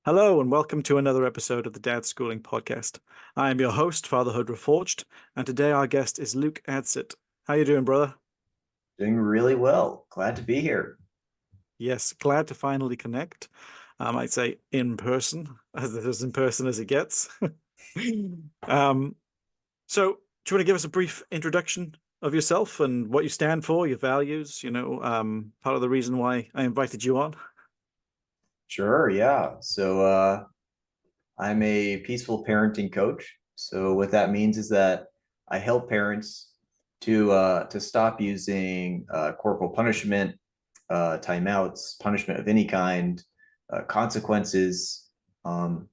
Hello and welcome to another episode of the Dad Schooling Podcast. I am your host, Fatherhood Reforged, and today our guest is Luke Adsit. How you doing, brother? Doing really well. Glad to be here. Yes, glad to finally connect. I might say in person, as in person as it gets. Um, so, do you want to give us a brief introduction of yourself and what you stand for, your values? Part of the reason why I invited you on. Sure, yeah. I'm a peaceful parenting coach. So what that means is that I help parents to stop using corporal punishment, timeouts, punishment of any kind, consequences, um,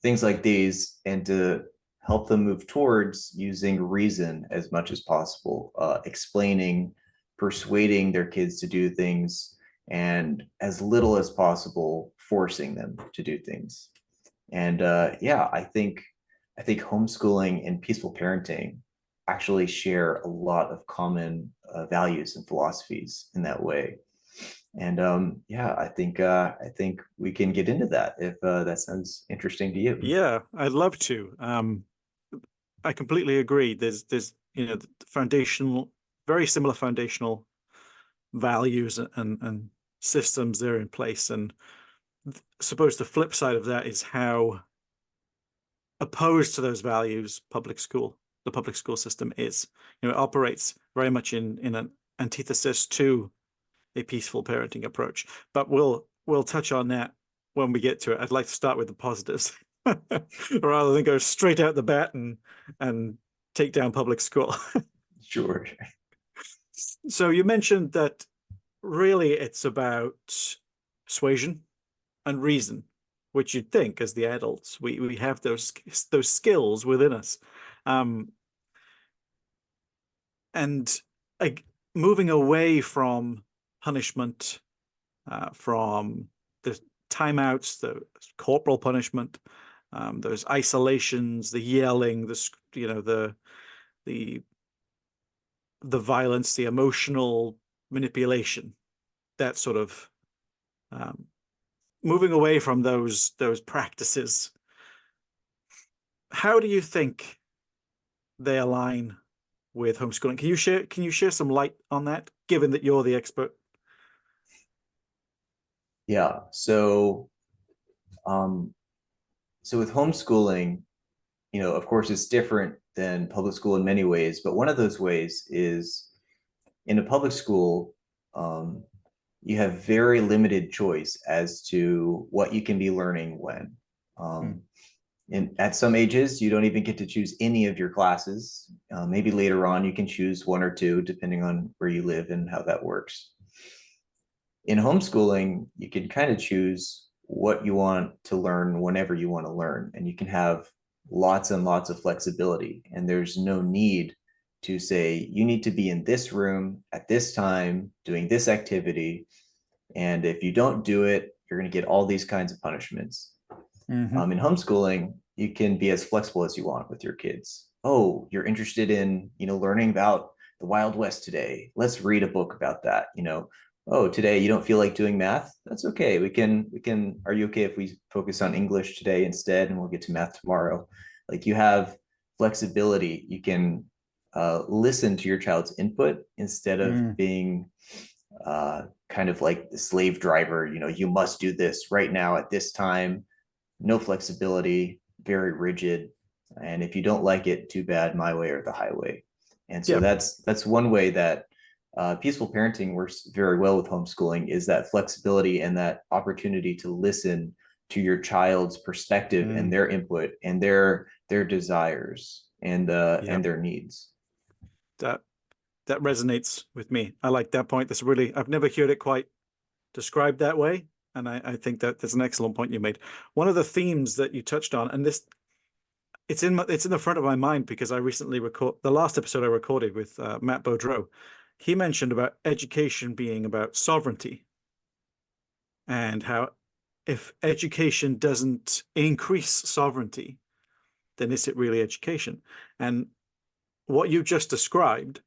things like these, and to help them move towards using reason as much as possible, explaining, persuading their kids to do things, and as little as possible forcing them to do things. And yeah, I think homeschooling and peaceful parenting actually share a lot of common values and philosophies in that way. And yeah, I think we can get into that if that sounds interesting to you. Yeah, I'd love to. I completely agree. There's the foundational, very similar foundational values and systems there in place. And suppose the flip side of that is how opposed to those values the public school system is. It operates very much in an antithesis to a peaceful parenting approach. But we'll touch on that when we get to it. I'd like to start with the positives rather than go straight out the bat and take down public school. Sure. So you mentioned that really it's about persuasion and reason, which you'd think as the adults we have those skills within us, um, and like moving away from punishment, from the timeouts, the corporal punishment, those isolations, the yelling, the the violence, the emotional manipulation, that sort of um, moving away from those practices. How do you think they align with homeschooling? Can you share some light on that, given that you're the expert? Yeah. Um, so with homeschooling, of course, it's different than public school in many ways, but one of those ways is in a public school, um, you have very limited choice as to what you can be learning when. Hmm. Um, and at some ages, you don't even get to choose any of your classes. Maybe later on, you can choose one or two, depending on where you live and how that works. In homeschooling, you can kind of choose what you want to learn whenever you want to learn, and you can have lots and lots of flexibility. And there's no need to say, you need to be in this room at this time doing this activity. And if you don't do it, you're going to get all these kinds of punishments. Mm-hmm. In homeschooling, you can be as flexible as you want with your kids. Oh, you're interested in, learning about the Wild West today. Let's read a book about that. Oh, today you don't feel like doing math. That's okay. We can. Are you okay if we focus on English today instead, and we'll get to math tomorrow? Like you have flexibility. You can listen to your child's input instead of Mm. being kind of like the slave driver. You must do this right now at this time. No flexibility, very rigid. And if you don't like it, too bad, my way or the highway. And so Yeah. that's one way that peaceful parenting works very well with homeschooling, is that flexibility and that opportunity to listen to your child's perspective and Mm. their input and their desires Yeah. and their needs. That that resonates with me. I like that point. I've never heard it quite described that way. And I think that that's an excellent point you made. One of the themes that you touched on, and this it's in the front of my mind because I recently record the last episode I recorded with Matt Beaudreau. He mentioned about education being about sovereignty and how if education doesn't increase sovereignty, then is it really education? And what you just described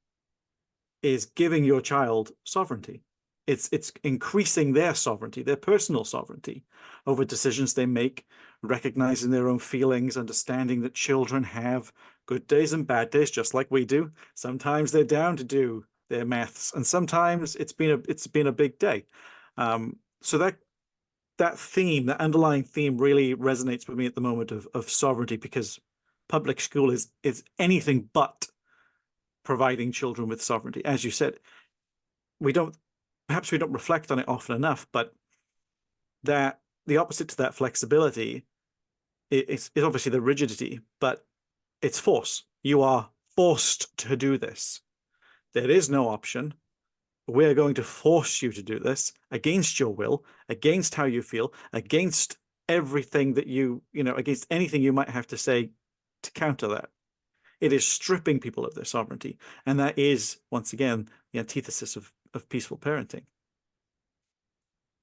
is giving your child sovereignty. It's increasing their sovereignty, their personal sovereignty over decisions they make, recognizing their own feelings, understanding that children have good days and bad days, just like we do. Sometimes they're down to do their maths, and sometimes it's been a big day. So that theme, that underlying theme, really resonates with me at the moment of sovereignty, because public school is anything but providing children with sovereignty. As you said, we don't perhaps we don't reflect on it often enough, but that the opposite to that flexibility is obviously the rigidity, but it's force. You are forced to do this. There is no option. We're going to force you to do this against your will, against how you feel, against everything that against anything you might have to say to counter that. It is stripping people of their sovereignty. And that is, once again, the antithesis of peaceful parenting.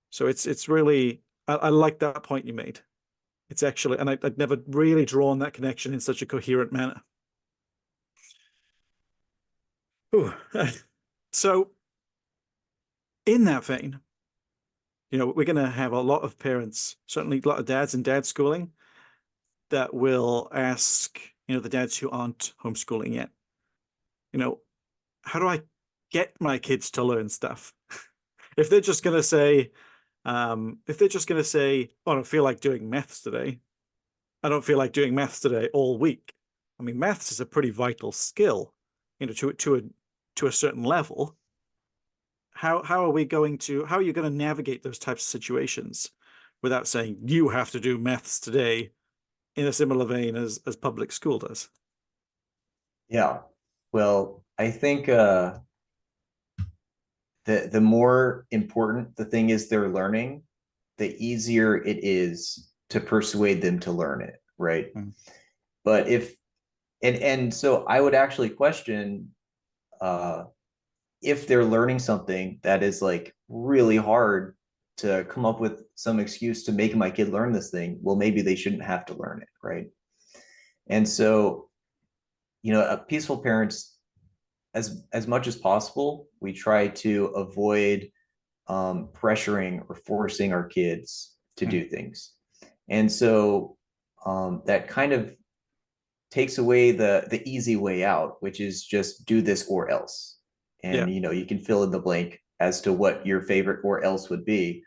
So it's really, I like that point you made. It's actually, and I'd never really drawn that connection in such a coherent manner. Ooh. So in that vein, we're going to have a lot of parents, certainly a lot of dads in dad schooling, that will ask, the dads who aren't homeschooling yet, how do I get my kids to learn stuff? If they're just going to say, oh, I don't feel like doing maths today. I don't feel like doing maths today all week. I mean, maths is a pretty vital skill, to a certain level. How are you going to navigate those types of situations without saying you have to do maths today in a similar vein as public school does? Yeah. Well, I think the more important the thing is they're learning, the easier it is to persuade them to learn it, right? Mm. But and so I would actually question if they're learning something that is like really hard, to come up with some excuse to make my kid learn this thing. Well, maybe they shouldn't have to learn it, right? And so, peaceful parents, as much as possible, we try to avoid pressuring or forcing our kids to do things. And so that kind of takes away the easy way out, which is just do this or else. Yeah. And you can fill in the blank as to what your favorite or else would be.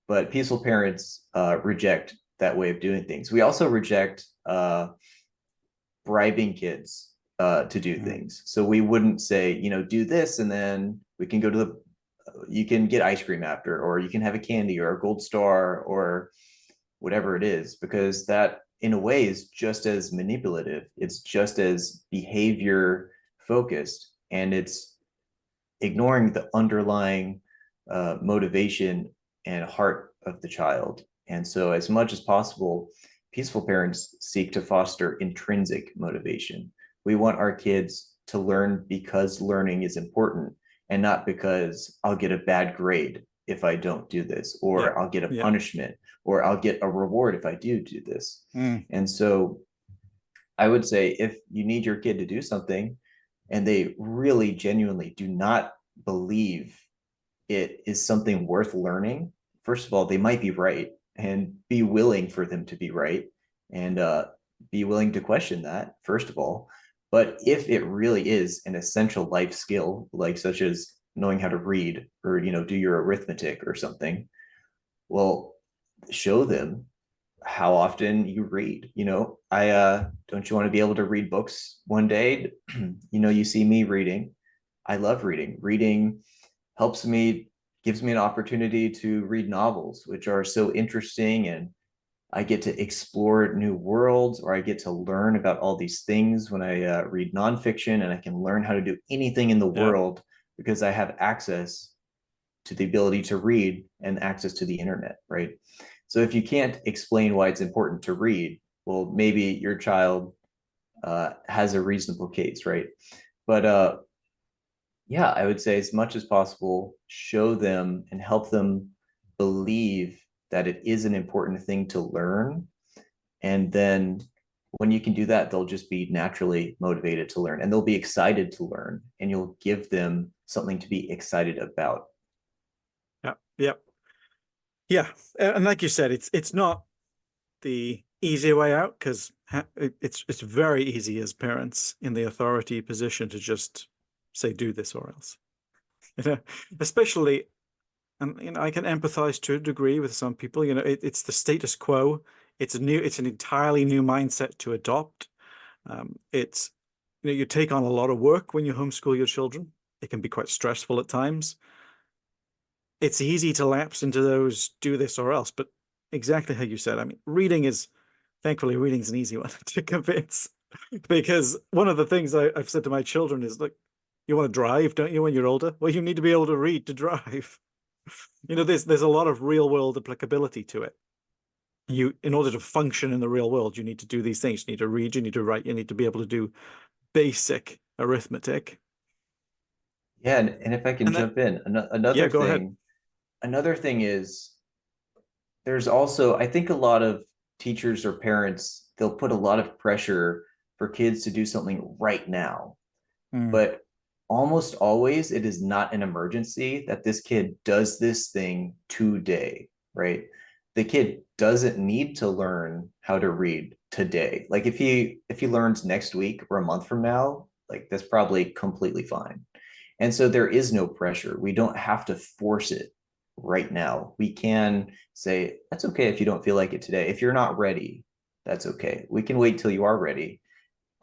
But peaceful parents reject that way of doing things. We also reject bribing kids to do things. So we wouldn't say, do this, and then we can go to you can get ice cream after, or you can have a candy or a gold star or whatever it is, because that in a way is just as manipulative. It's just as behavior focused, and it's ignoring the underlying motivation and heart of the child. And so, as much as possible, peaceful parents seek to foster intrinsic motivation. We want our kids to learn because learning is important, and not because I'll get a bad grade if I don't do this, or I'll get a punishment, or I'll get a reward if I do this. And so I would say, if you need your kid to do something and they really genuinely do not believe it is something worth learning, first of all, they might be right, and be willing for them to be right, and be willing to question that, first of all. But if it really is an essential life skill, like such as knowing how to read, or do your arithmetic or something, well, show them how often you read. I don't you want to be able to read books one day? You see me reading. I love reading. Reading helps me, gives me an opportunity to read novels, which are so interesting, and I get to explore new worlds, or I get to learn about all these things when I read nonfiction, and I can learn how to do anything in the world because I have access to the ability to read and access to the internet, right? So if you can't explain why it's important to read, well, maybe your child has a reasonable case, right? But yeah, I would say, as much as possible, show them and help them believe that it is an important thing to learn. And then when you can do that, they'll just be naturally motivated to learn, and they'll be excited to learn, and you'll give them something to be excited about. Yeah, yeah, yeah. And like you said, it's not the easy way out, because it's very easy as parents in the authority position to just say do this or else. You know, especially, and I can empathize to a degree with some people. It's the status quo. It's an entirely new mindset to adopt. It's you take on a lot of work when you homeschool your children. It can be quite stressful at times. It's easy to lapse into those do this or else, but exactly how you said. I mean, thankfully, reading's an easy one to convince, because one of the things I've said to my children is, like, you want to drive, don't you, when you're older? Well, you need to be able to read to drive. There's a lot of real world applicability to it. In order to function in the real world, you need to do these things. You need to read, you need to write, you need to be able to do basic arithmetic. Yeah, and if I can And that, jump in, yeah, go ahead. another thing is there's also, I think a lot of teachers or parents, they'll put a lot of pressure for kids to do something right now. Mm, But almost always it is not an emergency that this kid does this thing today, right? The kid doesn't need to learn how to read today. Like if he learns next week or a month from now, like that's probably completely fine. And so there is no pressure. We don't have to force it right now. We can say, that's okay if you don't feel like it today. If you're not ready, that's okay. We can wait till you are ready.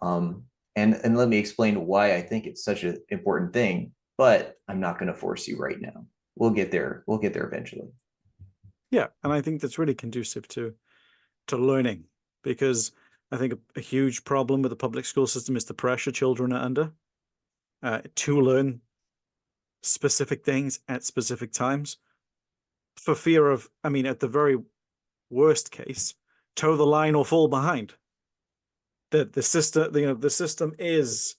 Um, and let me explain why I think it's such an important thing, but I'm not going to force you right now. We'll get there. We'll get there eventually. yeah, and I think that's really conducive to learning, because I think a huge problem with the public school system is the pressure children are under to learn specific things at specific times, for fear of, I mean, at the very worst case, toe the line or fall behind. The system, the system is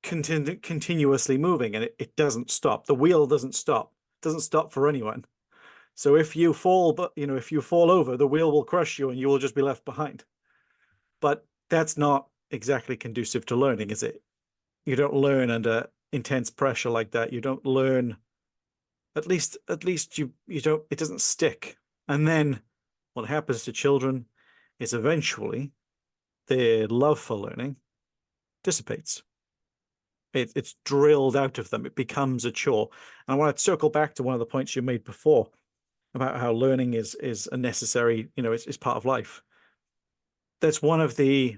continuously moving, and it doesn't stop. The wheel doesn't stop. It doesn't stop for anyone. So if you fall, but if you fall over, the wheel will crush you and you will just be left behind. But that's not exactly conducive to learning, is it? You don't learn under intense pressure like that. You don't learn, at least you don't, it doesn't stick. And then what happens to children is eventually their love for learning dissipates. It's drilled out of them. It becomes a chore. And I want to circle back to one of the points you made before about how learning is a necessary, it's part of life. That's one of the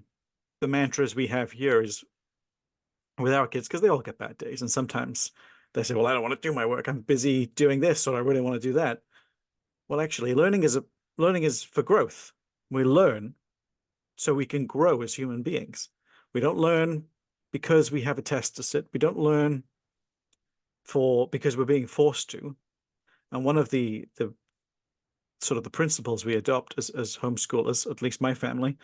mantras we have here is with our kids, because they all get bad days. And sometimes they say, well, I don't want to do my work. I'm busy doing this, or I really want to do that. Well, actually, learning is for growth. We learn so we can grow as human beings. We don't learn because we have a test to sit. We don't learn because we're being forced to. And one of the sort of the principles we adopt as homeschoolers, at least my family,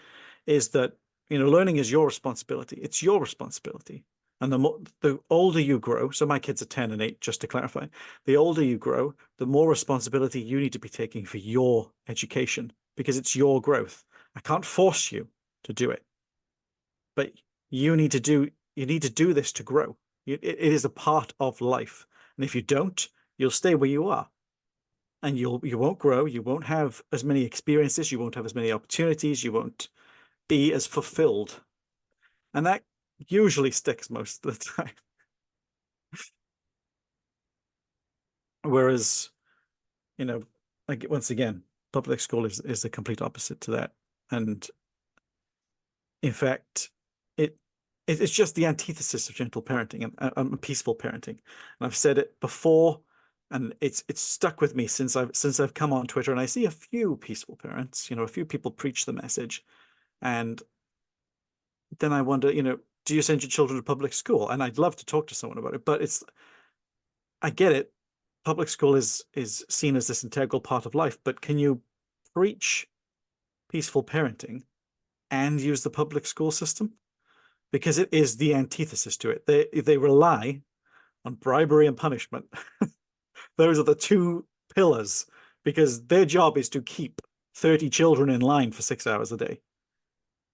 is that learning is your responsibility. It's your responsibility. And the older you grow, so my kids are 10 and 8, just to clarify, the older you grow, the more responsibility you need to be taking for your education, because it's your growth. I can't force you to do it, but you need to do this to grow. It is a part of life. And if you don't, you'll stay where you are. And you won't grow, you won't have as many experiences, you won't have as many opportunities, you won't be as fulfilled. And that usually sticks most of the time. Whereas, like, once again, public school is the complete opposite to that. And in fact, it's just the antithesis of gentle parenting and peaceful parenting. And I've said it before, and it's stuck with me since I've come on Twitter, and I see a few peaceful parents, a few people preach the message, and then I wonder, do you send your children to public school? And I'd love to talk to someone about it, but I get it. Public school is seen as this integral part of life, but can you preach peaceful parenting and use the public school system? Because it is the antithesis to it. They rely on bribery and punishment. Those are the two pillars, because their job is to keep 30 children in line for 6 hours a day.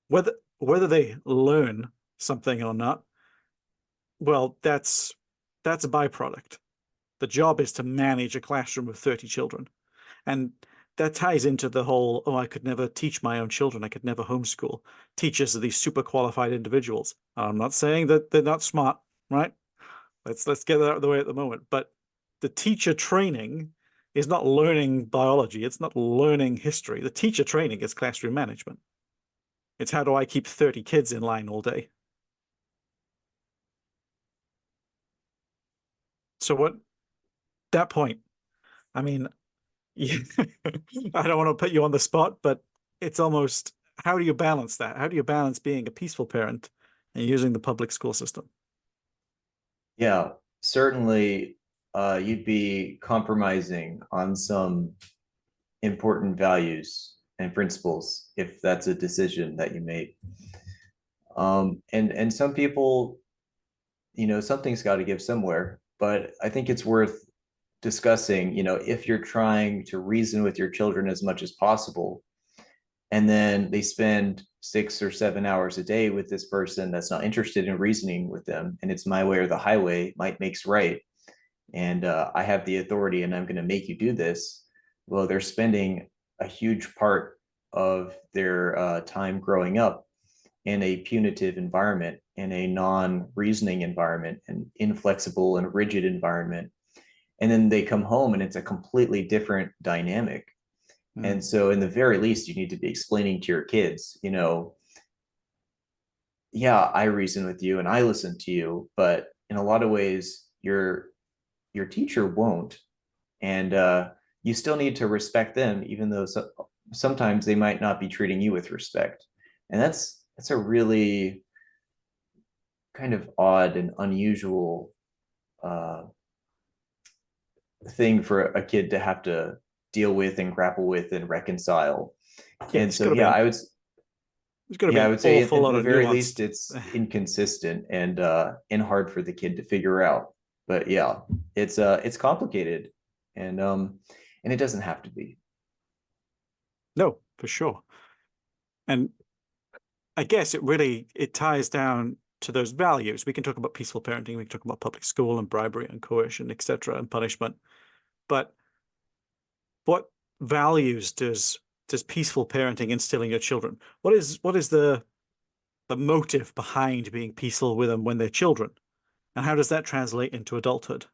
Whether they learn something or not, well, that's a byproduct. The job is to manage a classroom of 30 children. And that ties into the whole, oh, I could never teach my own children. I could never homeschool. Teachers are these super qualified individuals. I'm not saying that they're not smart, right? Let's get that out of the way at the moment. But the teacher training is not learning biology. It's not learning history. The teacher training is classroom management. It's how do I keep 30 kids in line all day? So what that point, I mean, yeah, I don't want to put you on the spot, but it's almost, how do you balance that? How do you balance being a peaceful parent and using the public school system? Yeah, certainly you'd be compromising on some important values and principles if that's a decision that you made. And some people, something's got to give somewhere, but I think it's worth discussing, if you're trying to reason with your children as much as possible, and then they spend 6 or 7 hours a day with this person that's not interested in reasoning with them, and it's my way or the highway, might makes right, and I have the authority and I'm going to make you do this. Well, they're spending a huge part of their time growing up in a punitive environment, in a non-reasoning environment, an inflexible and rigid environment. And then they come home and it's a completely different dynamic. And so, in the very least, you need to be explaining to your kids, yeah, I reason with you and I listen to you, but in a lot of ways, your teacher won't, and you still need to respect them, even though sometimes they might not be treating you with respect. And that's a really kind of odd and unusual uh, thing for a kid to have to deal with and grapple with and reconcile. Yeah, And so, yeah, there's got to be I an would say awful at lot the of very nuance. least it's inconsistent and hard for the kid to figure out. But yeah, it's complicated, and it doesn't have to be. No, for sure. And I guess it ties down to those values. We can talk about peaceful parenting, we can talk about public school and bribery and coercion, etc., and punishment. But what values does peaceful parenting instill in your children? What is the motive behind being peaceful with them when they're children? And how does that translate into adulthood?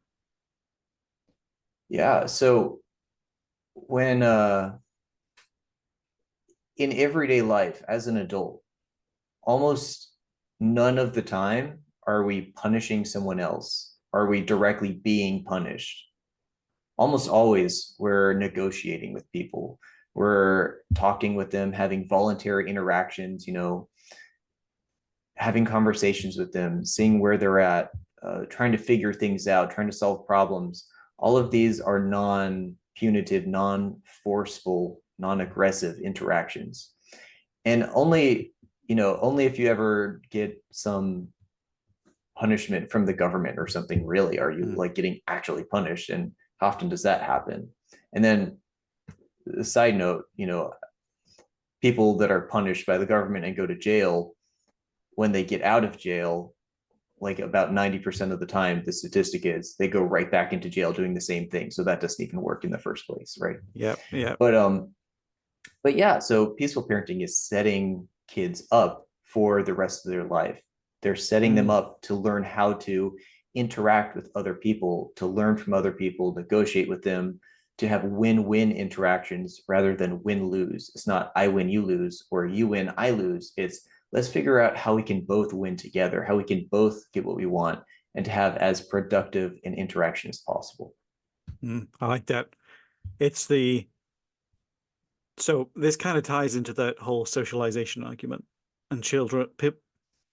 Yeah. So when in everyday life as an adult, almost none of the time are we punishing someone else. Are we directly being punished? Almost always we're negotiating with people. We're talking with them, having voluntary interactions, having conversations with them, seeing where they're at, trying to figure things out, trying to solve problems. All of these are non-punitive, non-forceful, non-aggressive interactions. And only if you ever get some punishment from the government or something, really, are you like getting actually punished. And how often does that happen? And then a side note, people that are punished by the government and go to jail, when they get out of jail, like about 90% of the time, the statistic is they go right back into jail doing the same thing. So that doesn't even work in the first place, right? Yeah, yeah. But yeah, so peaceful parenting is setting kids up for the rest of their life. They're setting them up to learn how to interact with other people, to learn from other people, negotiate with them, to have win-win interactions rather than win-lose. It's not I win, you lose, or you win, I lose. It's let's figure out how we can both win together, how we can both get what we want, and to have as productive an interaction as possible. I like that. It's the So this kind of ties into that whole socialization argument. And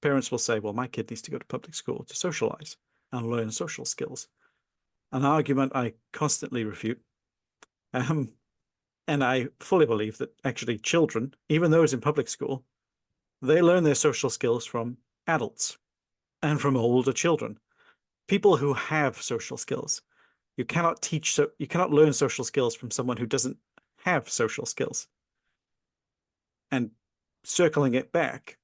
parents will say, well, my kid needs to go to public school to socialize and learn social skills. An argument I constantly refute. Um, and I fully believe that actually children, even those in public school, they learn their social skills from adults and from older children, people who have social skills. You cannot learn social skills from someone who doesn't have social skills. And circling it back,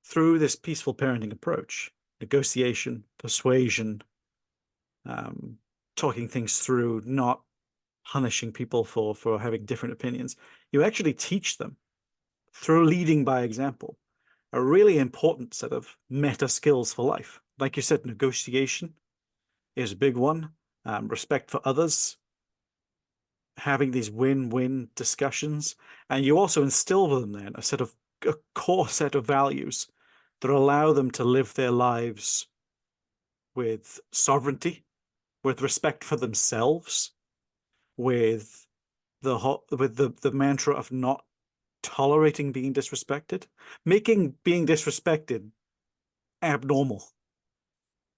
through this peaceful parenting approach, negotiation, persuasion, talking things through, not punishing people for having different opinions. You actually teach them through leading by example, a really important set of meta skills for life. Like you said, negotiation is a big one. Respect for others, having these win-win discussions, and you also instill with them then a core set of values that allow them to live their lives with sovereignty, with respect for themselves, with the mantra of not tolerating being disrespected, making being disrespected abnormal.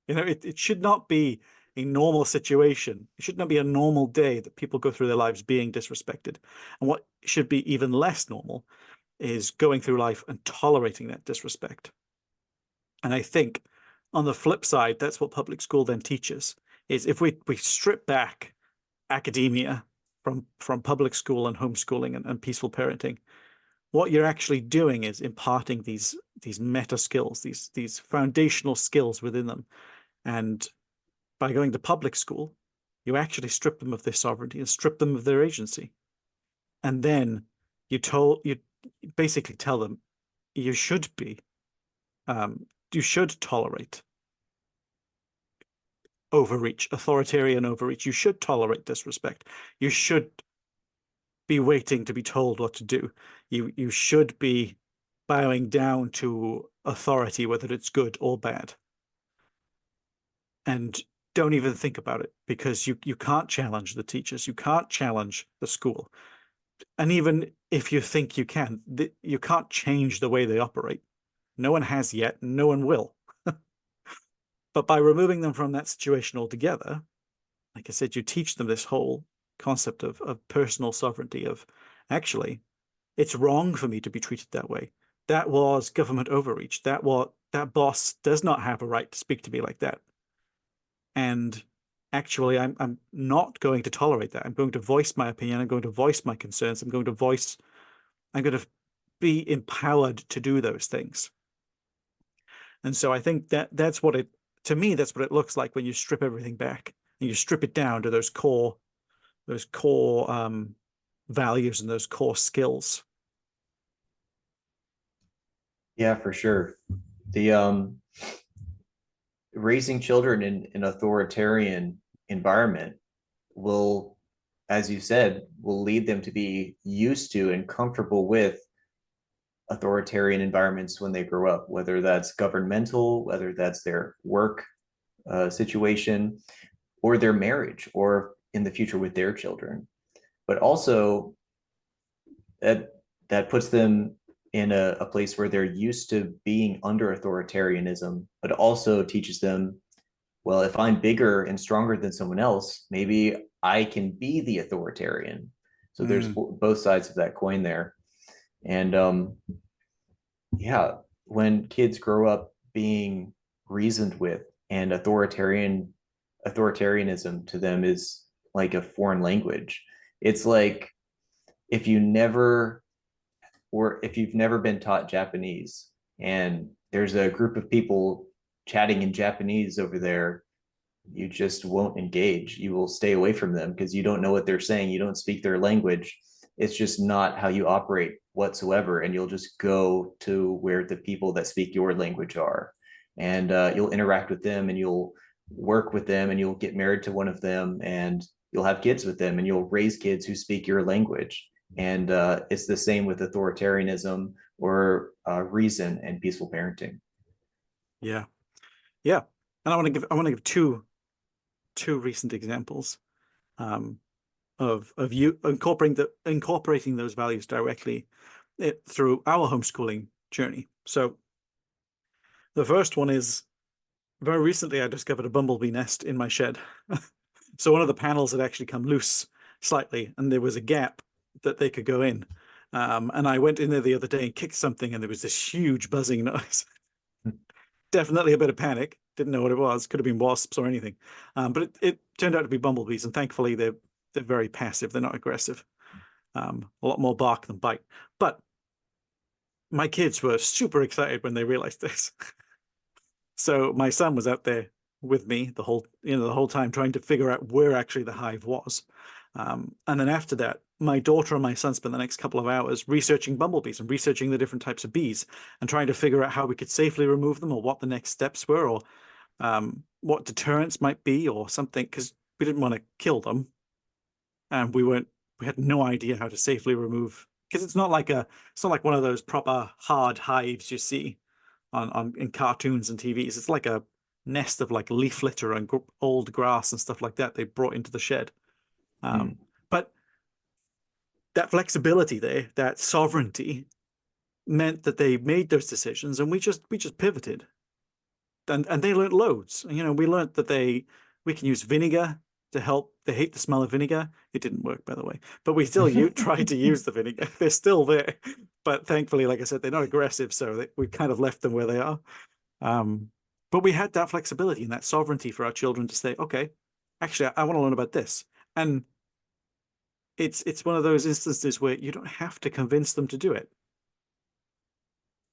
It should not be a normal situation. It should not be a normal day that people go through their lives being disrespected. And what should be even less normal is going through life and tolerating that disrespect. And I think on the flip side, that's what public school then teaches, is if we strip back academia from public school and homeschooling and peaceful parenting, what you're actually doing is imparting these meta skills, these foundational skills within them. And by going to public school, you actually strip them of their sovereignty and strip them of their agency. And then you basically tell them you should tolerate overreach, authoritarian overreach. You should tolerate disrespect. You should be waiting to be told what to do. You should be bowing down to authority, whether it's good or bad. And don't even think about it, because you can't challenge the teachers. You can't challenge the school. And even if you think you can, you can't change the way they operate. No one has yet, no one will. But by removing them from that situation altogether, like I said, you teach them this whole concept of personal sovereignty, of actually, it's wrong for me to be treated that way. That was government overreach. That boss does not have a right to speak to me like that. And actually, I'm not going to tolerate that. I'm going to voice my opinion. I'm going to voice my concerns. I'm going to be empowered to do those things. And so I think that's what to me, that's what it looks like when you strip everything back and you strip it down to those core values and those core skills. Yeah, for sure. The raising children in an authoritarian environment will, as you said, will lead them to be used to and comfortable with authoritarian environments when they grow up, whether that's governmental, whether that's their work situation, or their marriage, or in the future with their children. But also that puts them in a place where they're used to being under authoritarianism, but also teaches them, well, if I'm bigger and stronger than someone else, maybe I can be the authoritarian. So there's both sides of that coin there. And yeah, when kids grow up being reasoned with, and authoritarianism to them is like a foreign language. It's like if you never or if you've never been taught Japanese and there's a group of people chatting in Japanese over there, you just won't engage. You will stay away from them because you don't know what they're saying. You don't speak their language. It's just not how you operate whatsoever. And you'll just go to where the people that speak your language are. And you'll interact with them and you'll work with them and you'll get married to one of them and you'll have kids with them and you'll raise kids who speak your language. And it's the same with authoritarianism or reason and peaceful parenting. Yeah. Yeah. And I want to give two recent examples of you incorporating those values directly through our homeschooling journey. So the first one is, very recently I discovered a bumblebee nest in my shed. So one of the panels had actually come loose slightly, and there was a gap that they could go in. And I went in there the other day and kicked something, and there was this huge buzzing noise. Definitely a bit of panic. Didn't know what it was. Could have been wasps or anything. But it turned out to be bumblebees, and thankfully they're very passive. They're not aggressive. A lot more bark than bite. But my kids were super excited when they realized this. So my son was out there with me the whole time, trying to figure out where actually the hive was. And then after that, my daughter and my son spent the next couple of hours researching bumblebees and researching the different types of bees and trying to figure out how we could safely remove them, or what the next steps were, or what deterrents might be, or something, because we didn't want to kill them, and we had no idea how to safely remove, because it's not like one of those proper hard hives you see on in cartoons and TVs. It's like a nest of like leaf litter and old grass and stuff like that they brought into the shed. Hmm. But that flexibility there, that sovereignty, meant that they made those decisions, and we just pivoted. And they learned loads. We learned that we can use vinegar to help. They hate the smell of vinegar. It didn't work, by the way, but we still tried to use the vinegar. They're still there, but thankfully, like I said, they're not aggressive, so we kind of left them where they are. Um, but we had that flexibility and that sovereignty for our children to say, okay, actually, I want to learn about this. And it's one of those instances where you don't have to convince them to do it.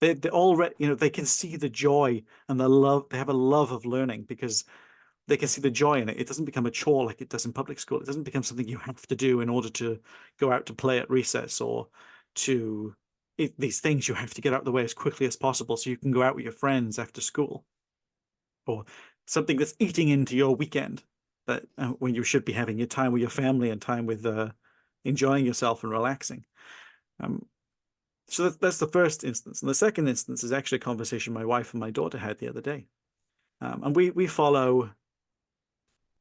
They already, they can see the joy and the love. They have a love of learning because they can see the joy in it. It doesn't become a chore like it does in public school. It doesn't become something you have to do in order to go out to play at recess, or these things you have to get out of the way as quickly as possible so you can go out with your friends after school, or something that's eating into your weekend, that when you should be having your time with your family and time with enjoying yourself and relaxing. Um, so that's the first instance. And the second instance is actually a conversation my wife and my daughter had the other day. And we follow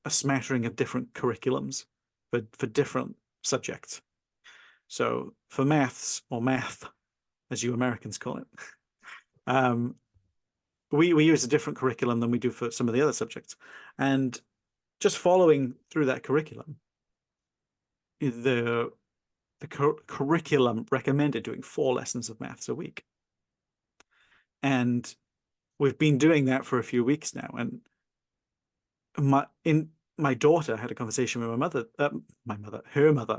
a smattering of different curriculums for different subjects. So for maths, or math, as you Americans call it, we use a different curriculum than we do for some of the other subjects. And just following through that curriculum, the curriculum recommended doing 4 lessons of maths a week. And we've been doing that for a few weeks now. And my daughter had a conversation with her mother,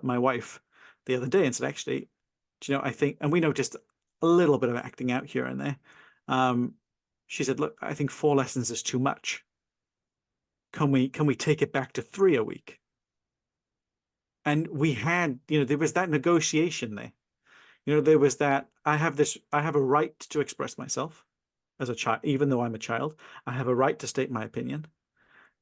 my wife, the other day, and said, actually, do you know, I think, and we noticed a little bit of acting out here and there. She said, look, I think 4 lessons is too much. Can we take it back to 3 a week? And we had, there was that negotiation there. There was that I have a right to express myself as a child, even though I'm a child. I have a right to state my opinion.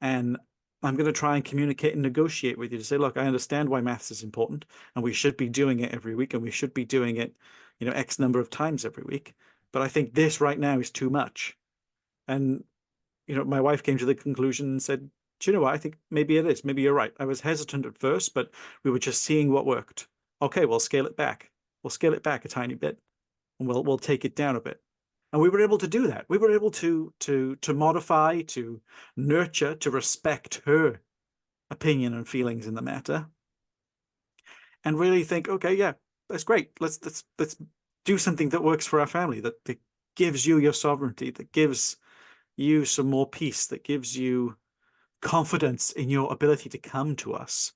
And I'm going to try and communicate and negotiate with you to say, look, I understand why maths is important, and we should be doing it every week, and we should be doing it, X number of times every week. But I think this right now is too much. And, my wife came to the conclusion and said, do you know what? I think maybe it is. Maybe you're right. I was hesitant at first, but we were just seeing what worked. Okay, we'll scale it back. We'll scale it back a tiny bit, and we'll take it down a bit. And we were able to do that. We were able to modify, to nurture, to respect her opinion and feelings in the matter, and really think, okay, yeah, that's great. Let's do something that works for our family, that gives you your sovereignty, that gives you some more peace, that gives you confidence in your ability to come to us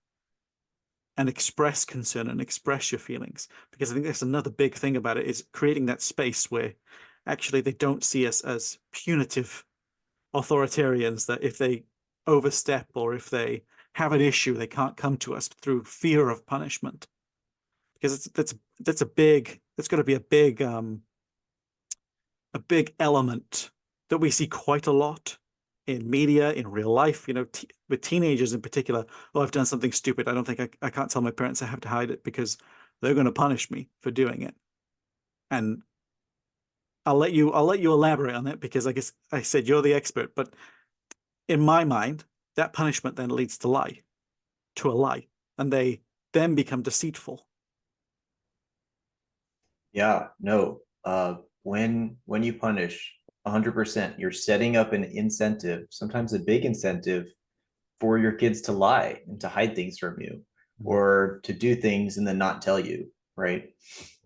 and express concern and express your feelings. Because I think that's another big thing about it, is creating that space where actually they don't see us as punitive authoritarians, that if they overstep or if they have an issue, they can't come to us through fear of punishment. Because that's got to be a big element that we see quite a lot in media, in real life, with teenagers in particular. Oh, I've done something stupid. I don't think I can't tell my parents. I have to hide it because they're going to punish me for doing it. And I'll let you elaborate on it, because I guess I said you're the expert, but in my mind, that punishment then leads to a lie, and they then become deceitful. Yeah, no. When you punish 100%, you're setting up an incentive, sometimes a big incentive, for your kids to lie and to hide things from you, or to do things and then not tell you, right?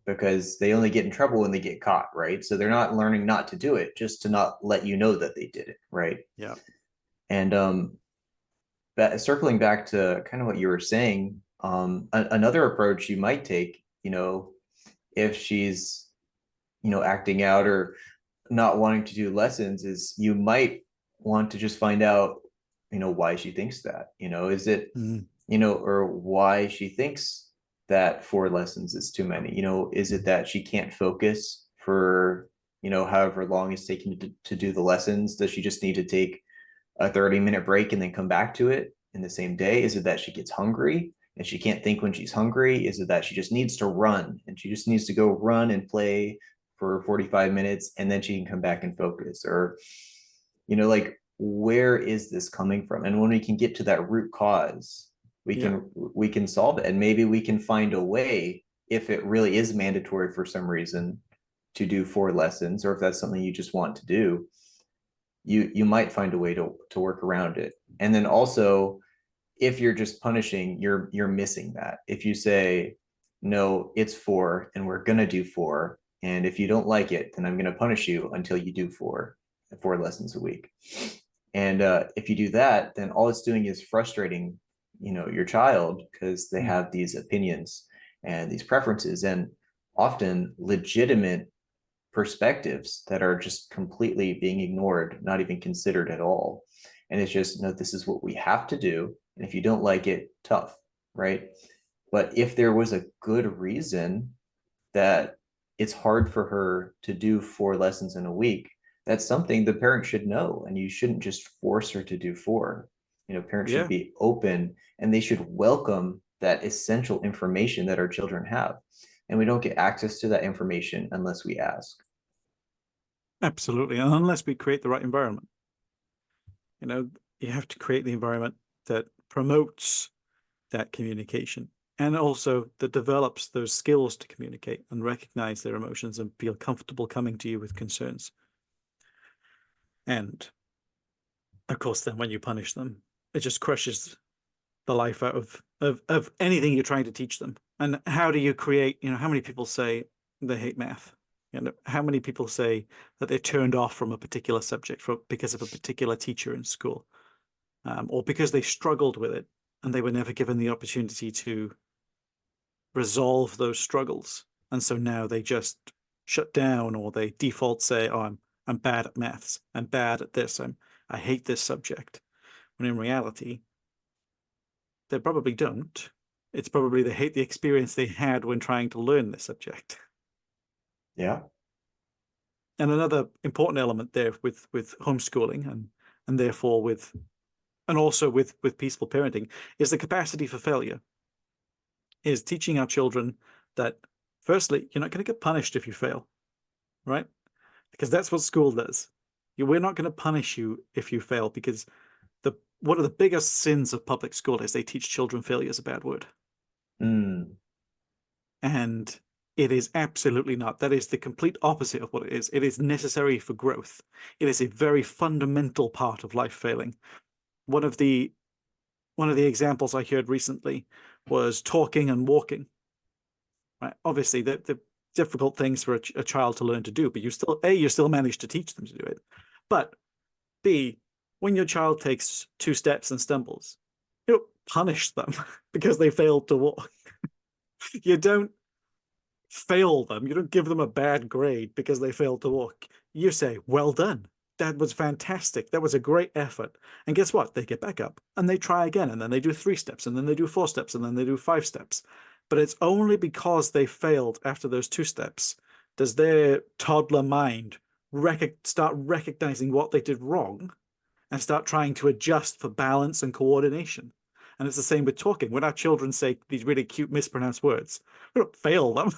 Because they only get in trouble when they get caught, right? So they're not learning not to do it, just to not let you know that they did it, right? Yeah. And circling back to kind of what you were saying, another approach you might take, if she's, acting out or not wanting to do lessons, is you might want to just find out, why she thinks that. Is it, Mm. or why she thinks that 4 lessons is too many. Is it that she can't focus for, however long it's taking to do the lessons? Does she just need to take a 30-minute break and then come back to it in the same day? Is it that she gets hungry and she can't think when she's hungry? Is it that she just needs to run and she just needs to go run and play for 45 minutes and then she can come back and focus? Or, like, where is this coming from? And when we can get to that root cause, we Yeah. can solve it. And maybe we can find a way, if it really is mandatory for some reason, to do 4 lessons, or if that's something you just want to do, you might find a way to work around it. And then also, if you're just punishing, you're missing that. If you say, no, it's 4 and we're gonna do 4, and if you don't like it, then I'm gonna punish you until you do 4 lessons a week. And if you do that, then all it's doing is frustrating, your child, because they Mm. have these opinions and these preferences, and often legitimate perspectives that are just completely being ignored, not even considered at all. And it's just, no, this is what we have to do. And if you don't like it, tough, right? But if there was a good reason that it's hard for her to do 4 lessons in a week, that's something the parent should know. And you shouldn't just force her to do 4. Parents should Yeah, be open and they should welcome that essential information that our children have. And we don't get access to that information unless we ask. absolutely. And unless we create the right environment, you know, you have to create the environment that promotes that communication and also that develops those skills to communicate and recognize their emotions and feel comfortable coming to you with concerns. And of course, then when you punish them, it just crushes the life out of anything you're trying to teach them. And how do you create, how many people say they hate math? How many people say that they're turned off from a particular subject because of a particular teacher in school, or because they struggled with it and they were never given the opportunity to resolve those struggles. And so now they just shut down, or they default say, oh, I'm bad at maths. I'm bad at this. I hate this subject. When in reality, they probably don't. It's probably they hate the experience they had when trying to learn this subject. Yeah. And another important element there with homeschooling and therefore and also with peaceful parenting is the capacity for failure. Is teaching our children that firstly, you're not going to get punished if you fail, right? Because that's what school does. We're not going to punish you if you fail, because one of the biggest sins of public school is they teach children failure is a bad word. Mm. And it is absolutely not. That is the complete opposite of what it is. It is necessary for growth. It is a very fundamental part of life failing. One of the examples I heard recently was talking and walking. Right? Obviously, the difficult things for a child to learn to do, but you still manage to teach them to do it. But B, when your child takes 2 steps and stumbles, you don't punish them because they failed to walk. You don't fail them. You don't give them a bad grade because they failed to walk. You say, well done. That was fantastic. That was a great effort. And guess what? They get back up and they try again. And then they do 3 steps and then they do 4 steps and then they do 5 steps. But it's only because they failed after those 2 steps does their toddler mind start recognizing what they did wrong and start trying to adjust for balance and coordination. And it's the same with talking. When our children say these really cute mispronounced words, we don't fail them.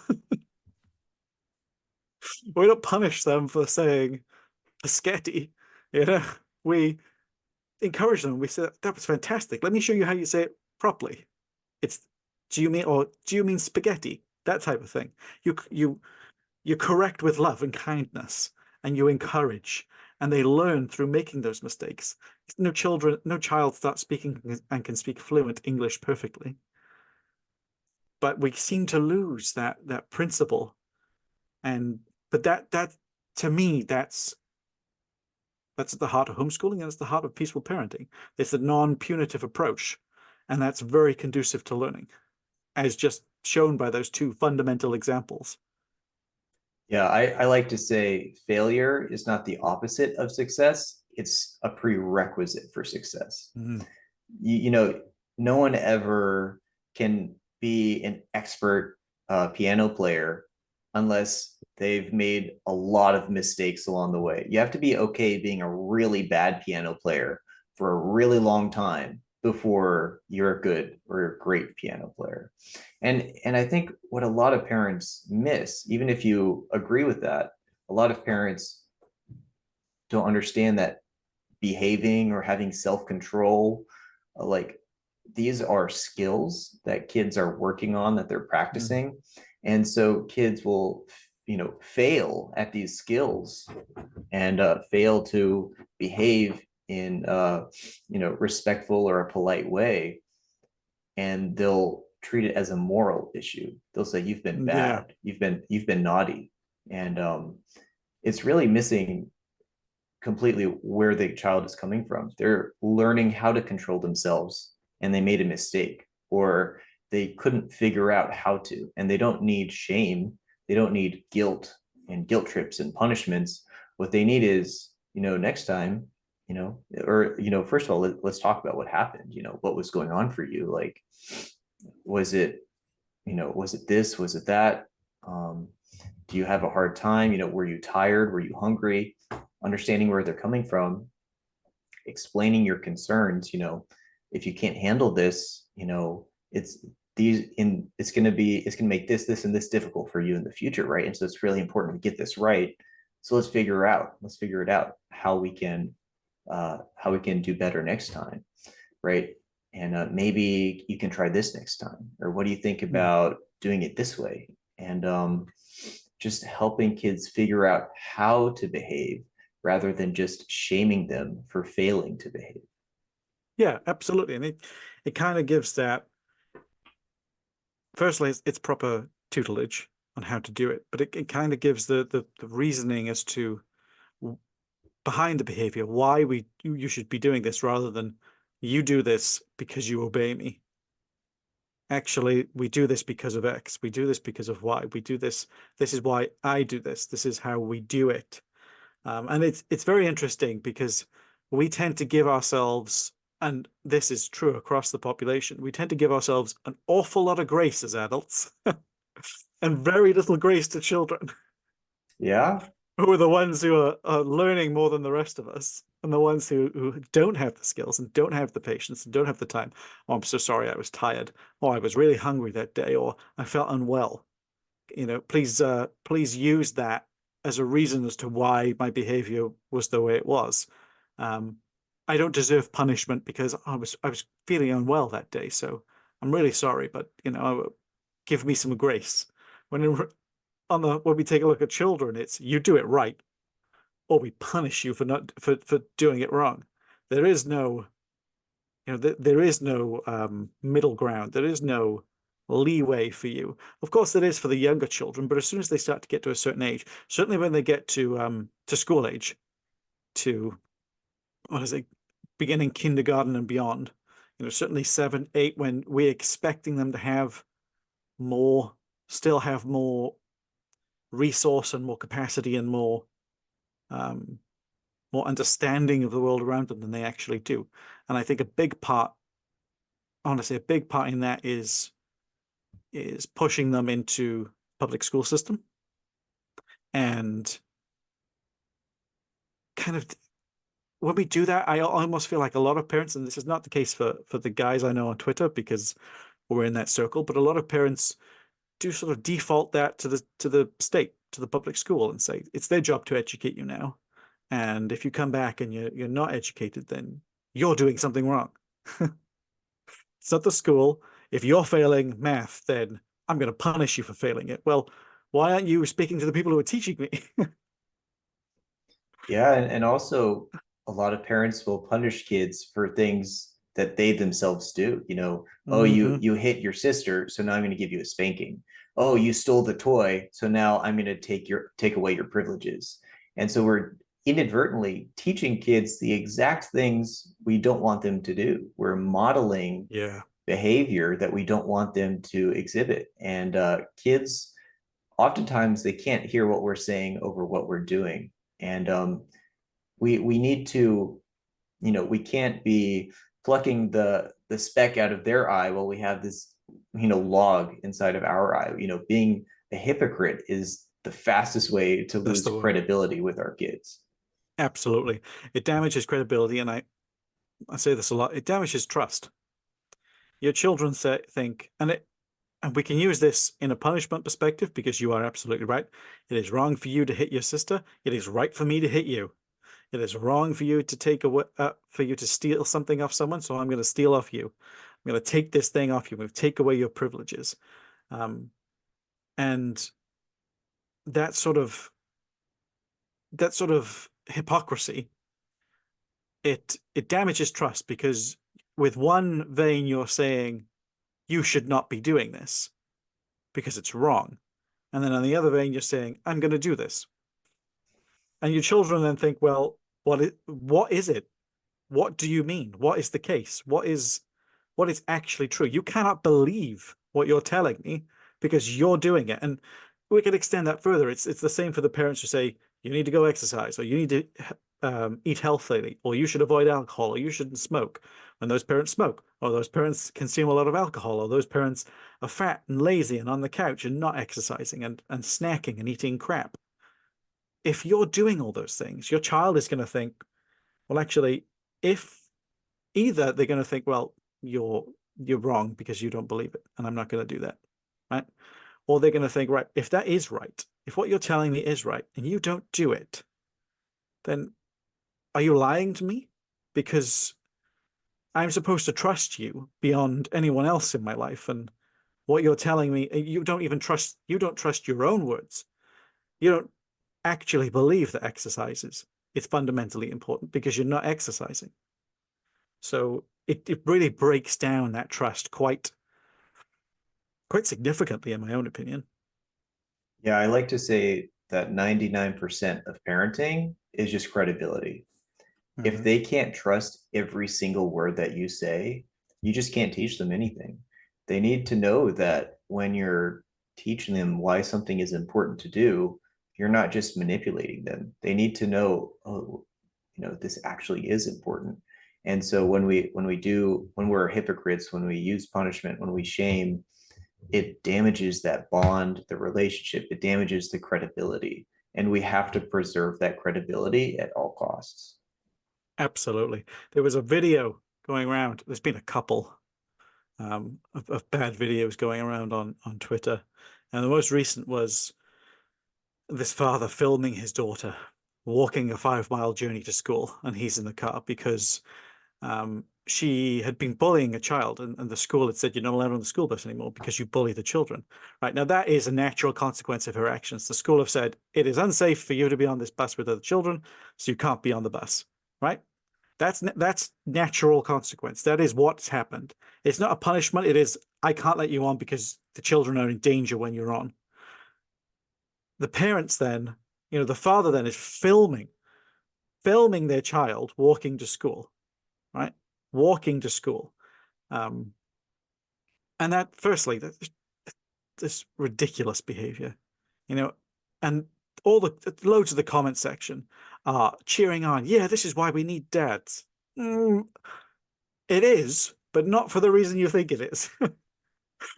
We don't punish them for saying Paschetti. You know, we encourage them. We say that was fantastic. Let me show you how you say it properly. It's do you mean spaghetti? That type of thing. You correct with love and kindness, and you encourage, and they learn through making those mistakes. No child starts speaking and can speak fluent English perfectly. But we seem to lose that principle. And but that to me, that's at the heart of homeschooling, and it's the heart of peaceful parenting. It's a non-punitive approach, and that's very conducive to learning, as just shown by those 2 fundamental examples. Yeah, I like to say failure is not the opposite of success. it's a prerequisite for success. Mhm. You know, no one ever can be an expert piano player unless they've made a lot of mistakes along the way. You have to be okay being a really bad piano player for a really long time before you're a good or a great piano player. And I think what a lot of parents miss, even if you agree with that, a lot of parents don't understand that behaving or having self-control, like these are skills that kids are working on, that they're Mhm. practicing. And so kids will, fail at these skills and fail to behave in respectful or a polite way, and they'll treat it as a moral issue. They'll say you've been Yeah. bad, you've been naughty. And it's really missing completely where the child is coming from. They're learning how to control themselves and they made a mistake, or they couldn't figure out how to, and they don't need shame. They don't need guilt and guilt trips and punishments. What they need is, next time, first of all, let's talk about what happened. What was going on for you? Like, was it, was it this? Was it that? Um, do you have a hard time? Were you tired? Were you hungry? Understanding where they're coming from, explaining your concerns. If you can't handle this, it's it's going to make this and this difficult for you in the future, right? And so it's really important to get this right. So let's figure it out how we can do better next time, right? And maybe you can try this next time, or what do you think Mhm. about doing it this way? And just helping kids figure out how to behave rather than just shaming them for failing to behave. Yeah, absolutely. And it kind of gives that, firstly, it's proper tutelage on how to do it, but it kind of gives the reasoning as to behind the behavior, why you should be doing this rather than you do this because you obey me. Actually, we do this because of X. We do this because of Y. We do this. This is why I do this. This is how we do it. And it's very interesting because we tend to give ourselves, and this is true across the population, we tend to give ourselves an awful lot of grace as adults and very little grace to children, Yeah. who are the ones who are learning more than the rest of us, and the ones who don't have the skills and don't have the patience and don't have the time. Oh, I'm so sorry, I was tired. Or I was really hungry that day, or I felt unwell. Please use that as a reason as to why my behavior was the way it was. Um, I don't deserve punishment because I was feeling unwell that day, so I'm really sorry, but give me some grace. When when we take a look at children, it's you do it right, or we punish you for not for doing it wrong. There is no, there is no middle ground. There is no leeway for you. Of course, there is for the younger children, but as soon as they start to get to a certain age, certainly when they get to school age, to what is it, beginning kindergarten and beyond, certainly 7, 8, when we're expecting them to have more, still have more resource and more capacity and um, more understanding of the world around them than they actually do. And I think a big part, honestly, a big part in that is pushing them into public school system and kind of when we do that, I almost feel like a lot of parents, and this is not the case for the guys I know on Twitter because we're in that circle, but a lot of parents do sort of default that to the state, to the public school, and say it's their job to educate you now. And if you come back and you're not educated, then you're doing something wrong. It's not the school. If you're failing math, then I'm going to punish you for failing it. Well, why aren't you speaking to the people who are teaching me? Yeah, and also a lot of parents will punish kids for things that they themselves do. Oh, you Hmm. you hit your sister, so now I'm going to give you a spanking. Oh, you stole the toy, so now I'm going to take away your privileges. And so we're inadvertently teaching kids the exact things we don't want them to do. We're modeling Yeah. behavior that we don't want them to exhibit. And kids, oftentimes, they can't hear what we're saying over what we're doing. And we need to, we can't be plucking the speck out of their eye while we have this, log inside of our eye. Being a hypocrite is the fastest way to That's lose the word. credibility with our kids. Absolutely. It damages credibility. And I say this a lot, it damages trust. Your children think, and we can use this in a punishment perspective because you are absolutely right. It is wrong for you to hit your sister. It is right for me to hit you. It is wrong for you to for you to steal something off someone. So I'm going to steal off you. I'm going to take this thing off you. I'm going to take away your privileges. Um, and that sort of hypocrisy, it damages trust because with one vein you're saying you should not be doing this because it's wrong. And then on the other vein, you're saying, I'm going to do this. And your children then think, well, what is it? What do you mean? What is the case? What is actually true? You cannot believe what you're telling me because you're doing it. And we can extend that further. It's the same for the parents who say, you need to go exercise, or you need to eat healthily, or you should avoid alcohol, or you shouldn't smoke. When those parents smoke, or those parents consume a lot of alcohol, or those parents are fat and lazy and on the couch and not exercising and snacking and eating crap. If you're doing all those things, your child is going to think, well, actually, if either they're going to think, well, you're wrong because you don't believe it, and I'm not going to do that, right? Or they're going to think, right, if that is right, if what you're telling me is right, and you don't do it, then are you lying to me? Because I'm supposed to trust you beyond anyone else in my life, and what you're telling me, you don't trust your own words. You don't actually believe that exercise is fundamentally important because you're not exercising. So it really breaks down that trust quite significantly, in my own opinion. Yeah, I like to say that 99% of parenting is just credibility. If Mm-hmm. they can't trust every single word that you say, you just can't teach them anything. They need to know that when you're teaching them why something is important to do, you're not just manipulating them. They need to know, oh, this actually is important. And so when we're hypocrites, when we use punishment, when we shame, it damages that bond, the relationship, it damages the credibility. And we have to preserve that credibility at all costs. Absolutely. There was a video going around. There's been a couple of bad videos going around on Twitter, and the most recent was this father filming his daughter walking a 5 mile journey to school, and he's in the car because she had been bullying a child, and the school had said, you're not allowed on the school bus anymore because you bully the children. Right now, that is a natural consequence of her actions. The school have said it is unsafe for you to be on this bus with other children, so you can't be on the bus. Right? That's natural consequence. That is what's happened. It's not a punishment. It is, I can't let you on because the children are in danger when you're on. The parents then, the father then is filming their child walking to school, right? Walking to school. Um, and that, firstly, this ridiculous behavior, you know, and all the loads of the comment section are cheering on. Yeah, this is why we need dads. It is, but not for the reason you think it is.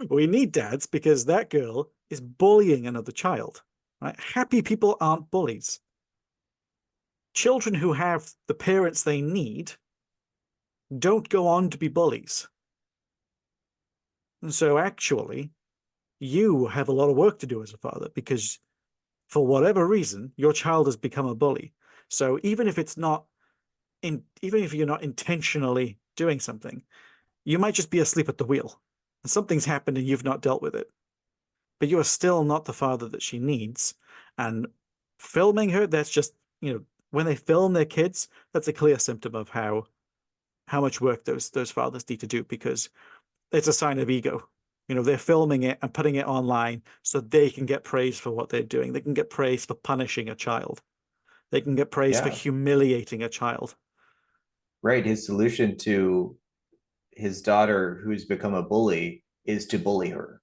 We need dads because that girl is bullying another child, right? Happy people aren't bullies. Children who have the parents they need don't go on to be bullies. And so actually, you have a lot of work to do as a father because for whatever reason, your child has become a bully. So even if even if you're not intentionally doing something, you might just be asleep at the wheel. And something's happened and you've not dealt with it. But you are still not the father that she needs. And filming her, that's just, when they film their kids, that's a clear symptom of how much work those fathers need to do because it's a sign of ego. They're filming it and putting it online so they can get praise for what they're doing. They can get praise for punishing a child. They can get praise for Yeah, humiliating a child. right. His solution to his daughter who's become a bully is to bully her.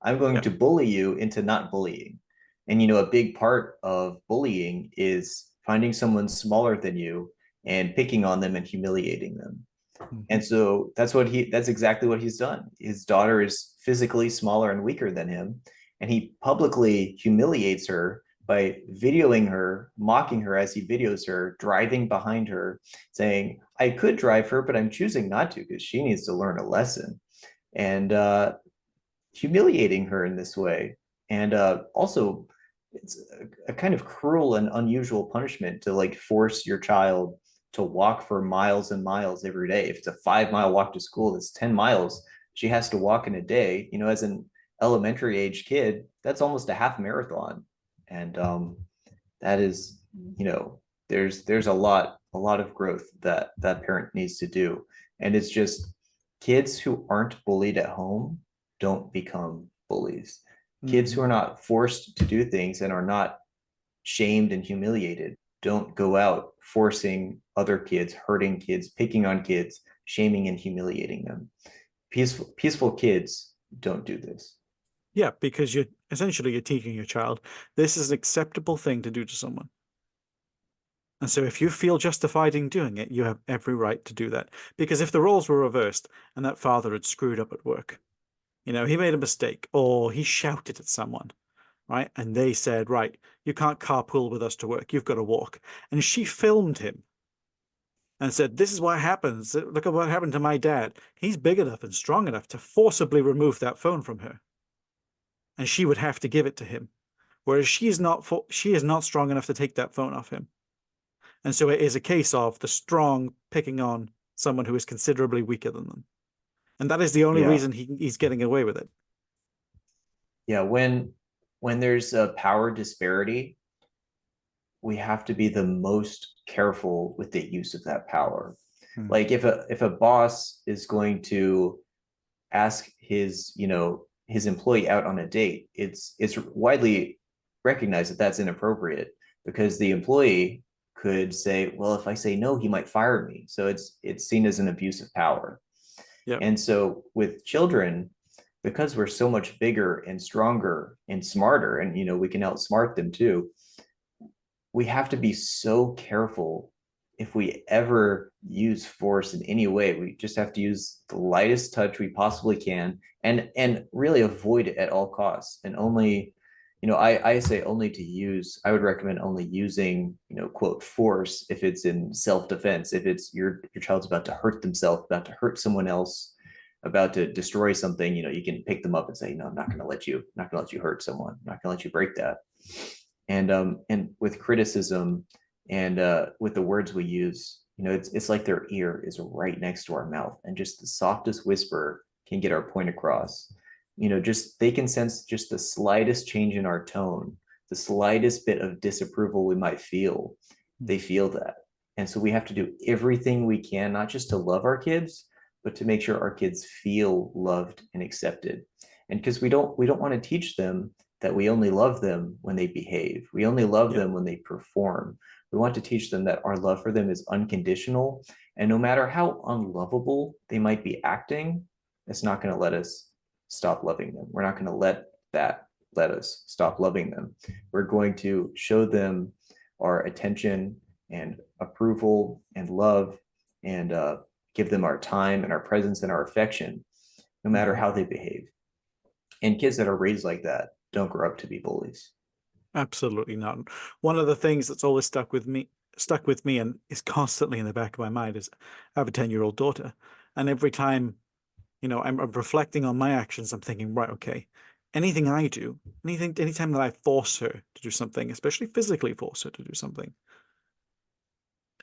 I'm going Yeah. to bully you into not bullying. And a big part of bullying is finding someone smaller than you and picking on them and humiliating them. And so that's exactly what he's done. His daughter is physically smaller and weaker than him, and he publicly humiliates her by videoing her, mocking her as he videos her, driving behind her, saying, I could drive her, but I'm choosing not to because she needs to learn a lesson. And humiliating her in this way. And also, it's a kind of cruel and unusual punishment to like force your child to walk for miles and miles every day. If it's a 5 mile walk to school, that's 10 miles she has to walk in a day. You know, as an elementary age kid, that's almost a half marathon. And that is, you know, there's a lot of growth that that parent needs to do. And it's just kids who aren't bullied at home don't become bullies. Kids who are not forced to do things and are not shamed and humiliated don't go out forcing other kids, hurting kids, picking on kids, shaming and humiliating them. Peaceful kids don't do this. Yeah, because you're teaching your child this is an acceptable thing to do to someone. And so if you feel justified in doing it, you have every right to do that. Because if the roles were reversed and that father had screwed up at work, you know, he made a mistake or he shouted at someone, right? And they said, right, you can't carpool with us to work. You've got to walk. And she filmed him and said, this is what happens. Look at what happened to my dad. He's big enough and strong enough to forcibly remove that phone from her. And she would have to give it to him. Whereas she is not strong enough to take that phone off him. And so it is a case of the strong picking on someone who is considerably weaker than them. And that is the only reason he's getting away with it. Yeah, when there's a power disparity, we have to be the most careful with the use of that power. Like if a boss is going to ask his, you know, his employee out on a date, it's widely recognized that that's inappropriate because the employee could say, well, if I say no, he might fire me. So it's seen as an abuse of power. Yeah. And so with children, because we're so much bigger and stronger and smarter, and you know, we can outsmart them too, we have to be so careful. If we ever use force in any way, we just have to use the lightest touch we possibly can and really avoid it at all costs. And only, you know, I say only to use, I would recommend only using, you know, quote, force if it's in self-defense, if it's your child's about to hurt themselves, about to hurt someone else, about to destroy something, you know, you can pick them up and say, no, I'm not going to let you, not going to let you hurt someone. I'm not going to let you break that. And with criticism and with the words we use, you know, it's like their ear is right next to our mouth, and just the softest whisper can get our point across. You know, just they can sense just the slightest change in our tone, the slightest bit of disapproval we might feel. They feel that. And so we have to do everything we can, not just to love our kids, but to make sure our kids feel loved and accepted. And because we don't want to teach them that we only love them when they behave. We only love them when they perform. We want to teach them that our love for them is unconditional. And no matter how unlovable they might be acting, it's not going to let us stop loving them. We're not going to let that let us stop loving them. We're going to show them our attention and approval and love and give them our time and our presence and our affection, no matter how they behave. And kids that are raised like that don't grow up to be bullies. Absolutely not. One of the things that's always stuck with me and is constantly in the back of my mind is I have a 10-year-old daughter. And every time, you know, I'm reflecting on my actions, I'm thinking, right, okay, anything I do, anytime that I force her to do something, especially physically force her to do something,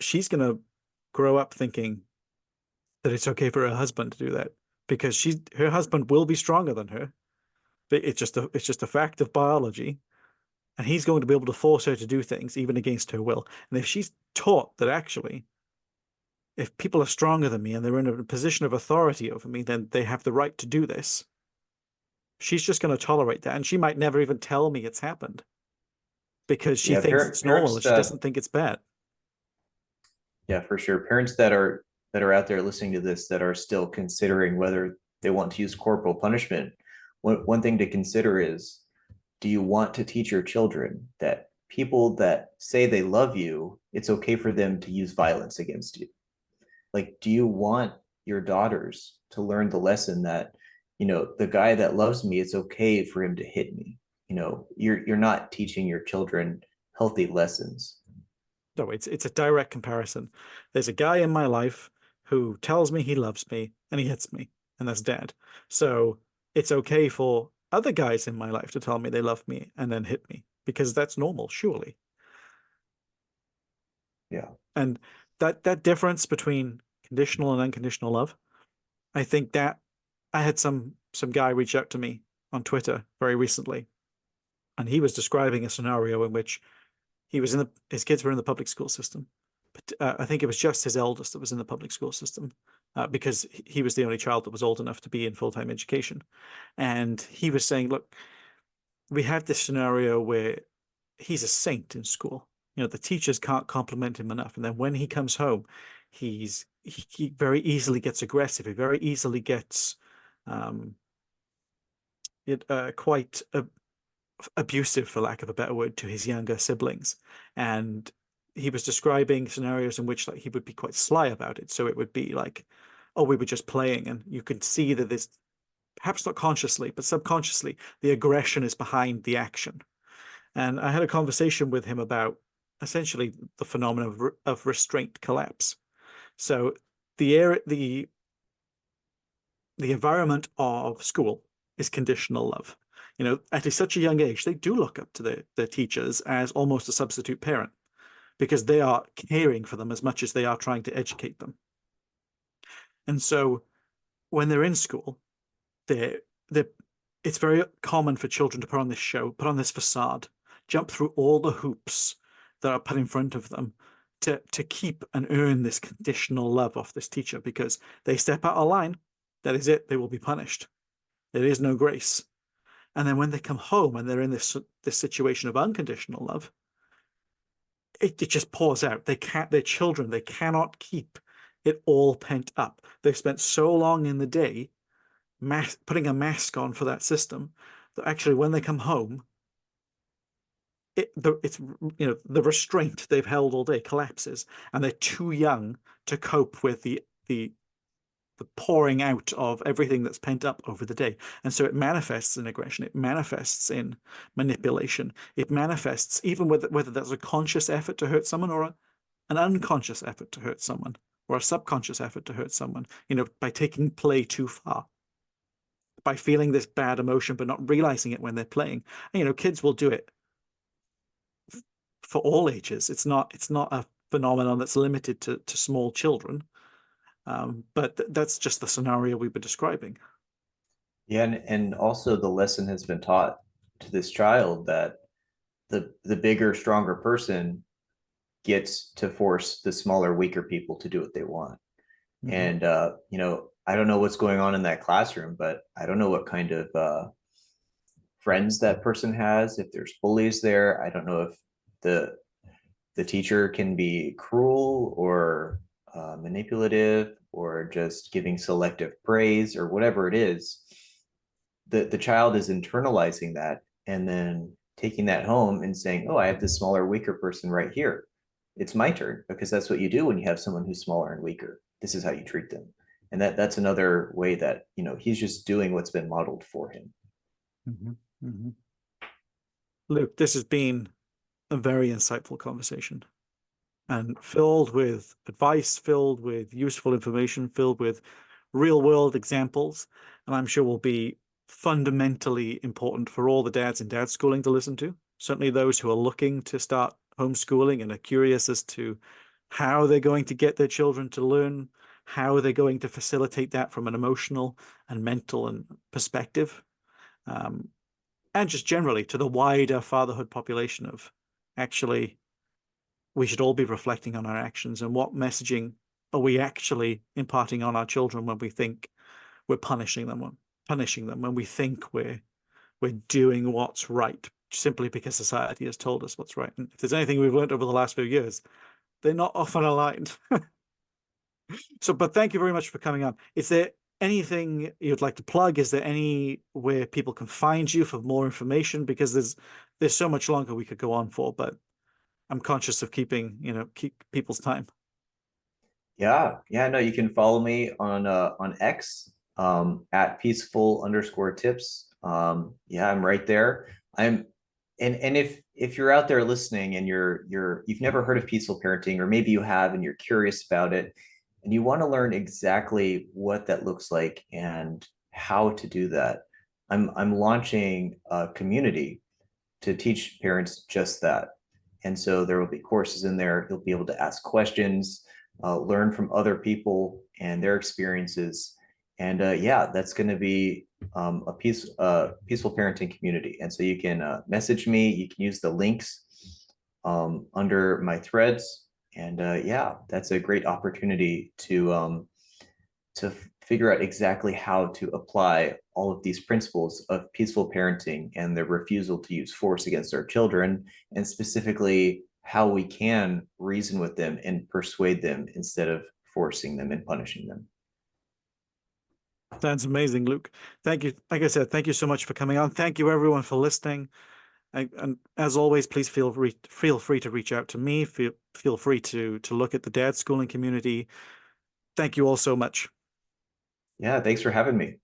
she's going to grow up thinking that it's okay for her husband to do that because her husband will be stronger than her. But it's just a fact of biology. And he's going to be able to force her to do things even against her will. And if she's taught that actually, if people are stronger than me and they're in a position of authority over me, then they have the right to do this, she's just going to tolerate that. And she might never even tell me it's happened because she thinks it's normal and she doesn't think it's bad. Yeah, for sure. Parents that are out there listening to this that are still considering whether they want to use corporal punishment, one thing to consider is, do you want to teach your children that people that say they love you, it's okay for them to use violence against you. Like, do you want your daughters to learn the lesson that, the guy that loves me, it's okay for him to hit me? You're not teaching your children healthy lessons. No, it's a direct comparison. There's a guy in my life who tells me he loves me and he hits me, and that's dad. So it's okay for other guys in my life to tell me they love me and then hit me because that's normal, surely. Yeah. And that difference between conditional and unconditional love, I think that I had some guy reach out to me on Twitter very recently, and he was describing a scenario in which his kids were in the public school system, but I think it was just his eldest that was in the public school system, because he was the only child that was old enough to be in full-time education. And he was saying, look, we have this scenario where he's a saint in school. The teachers can't compliment him enough. And then when he comes home, he very easily gets aggressive. He very easily gets um, quite abusive, for lack of a better word, to his younger siblings. And he was describing scenarios in which, like, he would be quite sly about it. So it would be like, oh, we were just playing, and you could see that this, perhaps not consciously, but subconsciously, the aggression is behind the action. And I had a conversation with him about essentially the phenomenon of restraint collapse. So the environment of school is conditional love. At such a young age, they do look up to their teachers as almost a substitute parent, because they are caring for them as much as they are trying to educate them. And so when they're in school, they're, they're it's very common for children to put on this show, put on this facade, jump through all the hoops that are put in front of them to keep and earn this conditional love off this teacher, because they step out of line, that is it, they will be punished. There is no grace. And then when they come home and they're in this situation of unconditional love, it just pours out. They're children, they cannot keep it all pent up. They've spent so long in the day putting a mask on for that system that actually when they come home, the restraint they've held all day collapses, and they're too young to cope with the pouring out of everything that's pent up over the day. And so it manifests in aggression, it manifests in manipulation, it manifests even whether that's a conscious effort to hurt someone, or an unconscious effort to hurt someone, or a subconscious effort to hurt someone, by taking play too far, by feeling this bad emotion but not realizing it when they're playing. And kids will do it for all ages. It's not a phenomenon that's limited to small children. But that's just the scenario we were describing. Yeah, and also the lesson has been taught to this child that the bigger, stronger person gets to force the smaller, weaker people to do what they want. Mm-hmm. And I don't know what's going on in that classroom, but I don't know what kind of friends that person has, if there's bullies there. I don't know if the teacher can be cruel or manipulative or just giving selective praise or whatever it is. The child is internalizing that and then taking that home and saying, oh, I have this smaller, weaker person right here. It's my turn, because that's what you do when you have someone who's smaller and weaker. This is how you treat them. And that's another way that, he's just doing what's been modeled for him. Mm-hmm. Mm-hmm. Luke, this has been a very insightful conversation, and filled with advice, filled with useful information, filled with real world examples. And I'm sure will be fundamentally important for all the dads in dad schooling to listen to. Certainly those who are looking to start homeschooling and are curious as to how they're going to get their children to learn, how they're going to facilitate that from an emotional and mental and perspective. And just generally to the wider fatherhood population of, actually, we should all be reflecting on our actions and what messaging are we actually imparting on our children when we think we're punishing them, when we think we're doing what's right simply because society has told us what's right. And if there's anything we've learned over the last few years, they're not often aligned. But thank you very much for coming on. Is there anything you'd like to plug? Is there any where people can find you for more information? Because there's so much longer we could go on for, but I'm conscious of keeping, keep people's time. Yeah, yeah, no, you can follow me on X at peaceful_tips. Yeah, I'm right there. I'm and if you're out there listening and you've never heard of peaceful parenting, or maybe you have and you're curious about it and you want to learn exactly what that looks like and how to do that, I'm launching a community to teach parents just that. And so there will be courses in there. You'll be able to ask questions, learn from other people and their experiences. And yeah, that's going to be a peaceful parenting community. And so you can message me. You can use the links under my threads. And yeah, that's a great opportunity to figure out exactly how to apply all of these principles of peaceful parenting and the refusal to use force against our children, and specifically how we can reason with them and persuade them instead of forcing them and punishing them. That's amazing, Luke. Thank you. Like I said, thank you so much for coming on. Thank you everyone for listening. And as always, please feel free to reach out to me. Feel free to look at the dad schooling community. Thank you all so much. Yeah, thanks for having me.